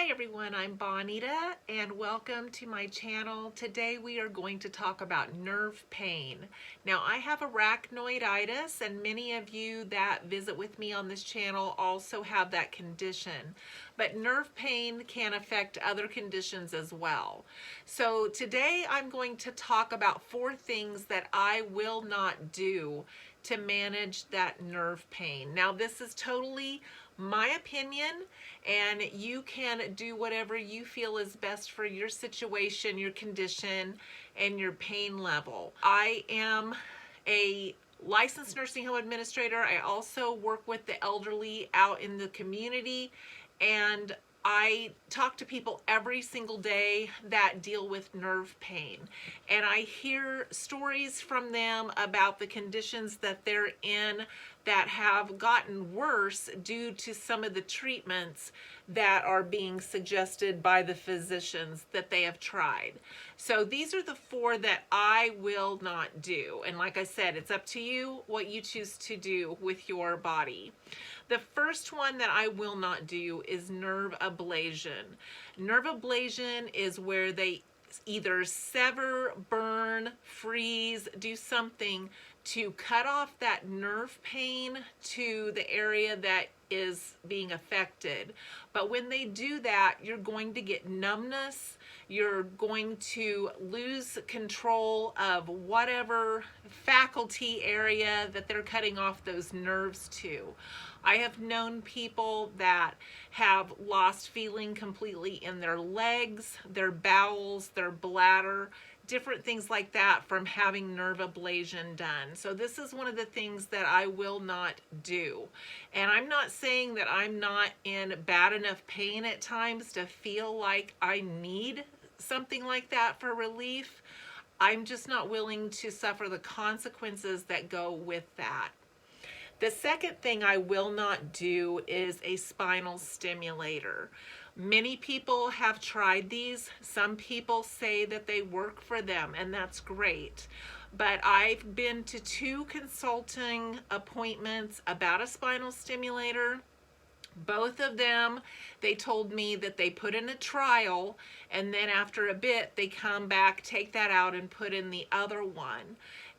Hi everyone, I'm Bonita and welcome to my channel. Today we are going to talk about nerve pain. Now I have arachnoiditis and many of you that visit with me on this channel also have that condition. But nerve pain can affect other conditions as well. So today I'm going to talk about 4 things that I will not do to manage that nerve pain. Now this is totally my opinion, and you can do whatever you feel is best for your situation, your condition, and your pain level. I am a licensed nursing home administrator. I also work with the elderly out in the community, and I talk to people every single day that deal with nerve pain, and I hear stories from them about the conditions that they're in that have gotten worse due to some of the treatments that are being suggested by the physicians that they have tried. So these are the 4 that I will not do. And like I said, it's up to you what you choose to do with your body. The first one that I will not do is nerve ablation. Nerve ablation is where they either sever, burn, freeze, do something to cut off that nerve pain to the area that is being affected. But when they do that, you're going to get numbness, you're going to lose control of whatever faculty area that they're cutting off those nerves to. I have known people that have lost feeling completely in their legs, their bowels, their bladder, different things like that from having nerve ablation done. So this is one of the things that I will not do. And I'm not saying that I'm not in bad enough pain at times to feel like I need something like that for relief. I'm just not willing to suffer the consequences that go with that. The second thing I will not do is a spinal stimulator. Many people have tried these. Some people say that they work for them, and that's great. But I've been to 2 consulting appointments about a spinal stimulator. Both of them, they told me that they put in a trial, and then after a bit, they come back, take that out, and put in the other one.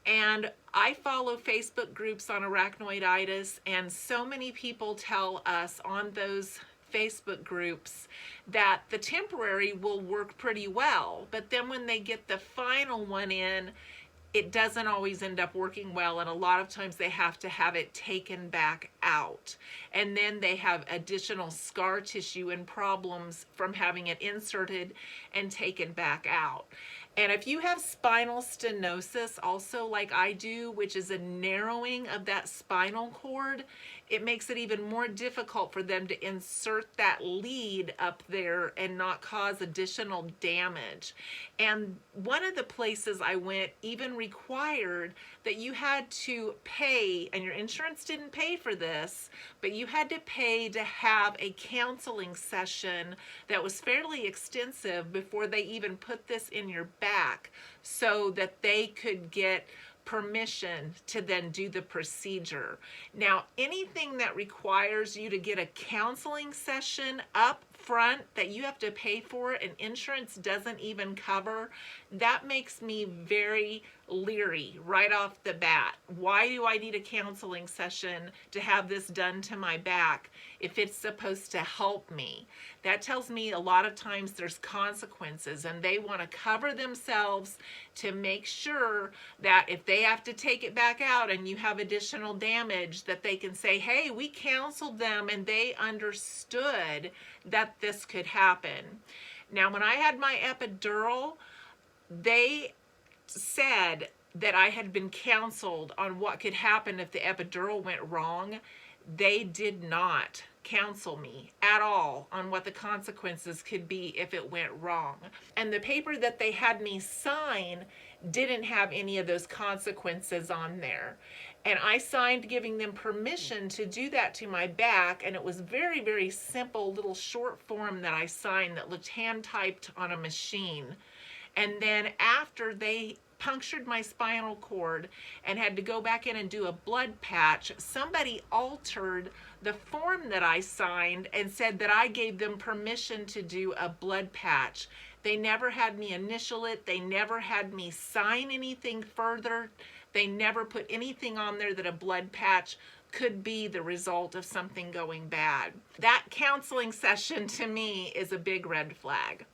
And I follow Facebook groups on arachnoiditis, and so many people tell us on those Facebook groups that the temporary will work pretty well, but then when they get the final one in, it doesn't always end up working well, and a lot of times they have to have it taken back out. And then they have additional scar tissue and problems from having it inserted and taken back out. And if you have spinal stenosis also like I do, which is a narrowing of that spinal cord, it makes it even more difficult for them to insert that lead up there and not cause additional damage. And one of the places I went even required that you had to pay, and your insurance didn't pay for this, but you had to pay to have a counseling session that was fairly extensive before they even put this in your back so that they could get permission to then do the procedure. Now, anything that requires you to get a counseling session up front that you have to pay for and insurance doesn't even cover, that makes me very leery right off the bat. Why do I need a counseling session to have this done to my back if it's supposed to help me? That tells me a lot of times there's consequences, and they want to cover themselves to make sure that if they have to take it back out and you have additional damage, that they can say, hey, we counseled them and they understood that this could happen. Now, when I had my epidural, they said that I had been counseled on what could happen if the epidural went wrong. They did not counsel me at all on what the consequences could be if it went wrong. And the paper that they had me sign didn't have any of those consequences on there. And I signed giving them permission to do that to my back, and it was very, very simple little short form that I signed that looked hand typed on a machine. And then after they punctured my spinal cord and had to go back in and do a blood patch, somebody altered the form that I signed and said that I gave them permission to do a blood patch. They never had me initial it. They never had me sign anything further. They never put anything on there that a blood patch could be the result of something going bad. That counseling session to me is a big red flag.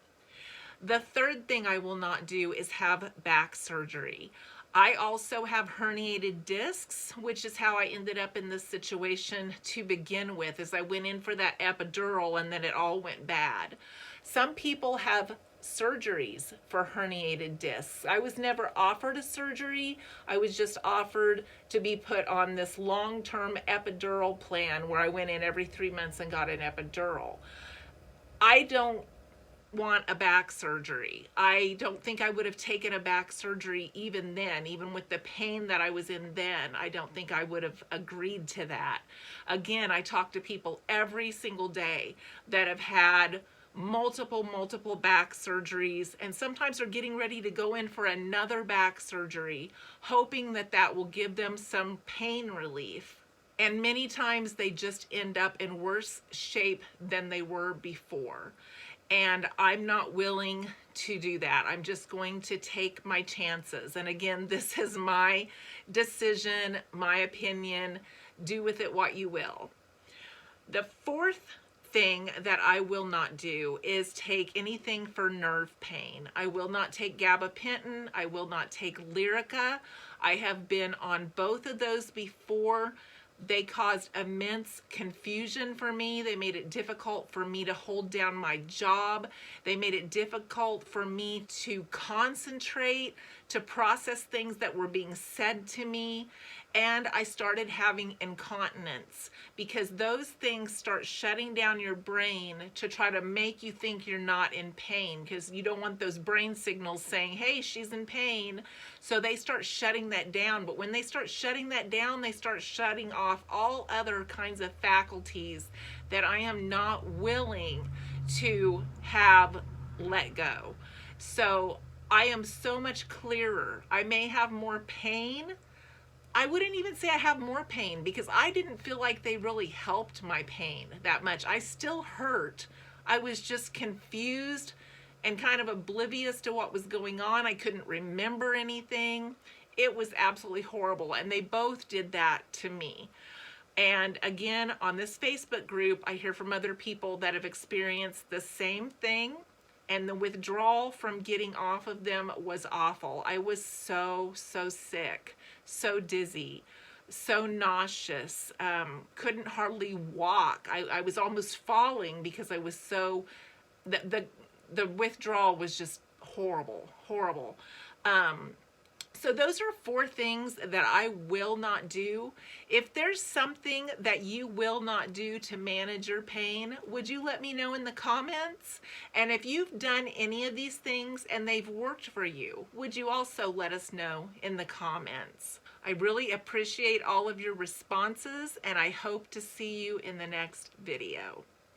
The third thing I will not do is have back surgery. I also have herniated discs, which is how I ended up in this situation to begin with, as I went in for that epidural and then it all went bad. Some people have surgeries for herniated discs. I was never offered a surgery. I was just offered to be put on this long-term epidural plan where I went in every 3 months and got an epidural. I don't want a back surgery. I don't think I would have taken a back surgery even then, even with the pain that I was in then. I don't think I would have agreed to that. Again, I talk to people every single day that have had multiple back surgeries, and sometimes are getting ready to go in for another back surgery, hoping that that will give them some pain relief. And many times they just end up in worse shape than they were before. And I'm not willing to do that. I'm just going to take my chances. And again, this is my decision, my opinion. Do with it what you will. The fourth thing that I will not do is take anything for nerve pain. I will not take gabapentin. I will not take Lyrica. I have been on both of those before. They caused immense confusion for me. They made it difficult for me to hold down my job. They made it difficult for me to concentrate, to process things that were being said to me. And I started having incontinence, because those things start shutting down your brain to try to make you think you're not in pain, because you don't want those brain signals saying, hey, she's in pain. So they start shutting that down. But when they start shutting that down, they start shutting off all other kinds of faculties that I am not willing to have let go. So I am so much clearer. I may have more pain. I wouldn't even say I have more pain, because I didn't feel like they really helped my pain that much. I still hurt. I was just confused and kind of oblivious to what was going on. I couldn't remember anything. It was absolutely horrible. And they both did that to me. And again, on this Facebook group, I hear from other people that have experienced the same thing. And the withdrawal from getting off of them was awful. I was so sick, so dizzy, so nauseous, couldn't hardly walk. I was almost falling because I was so, the withdrawal was just horrible. So those are 4 things that I will not do. If there's something that you will not do to manage your pain, would you let me know in the comments? And if you've done any of these things and they've worked for you, would you also let us know in the comments? I really appreciate all of your responses, and I hope to see you in the next video.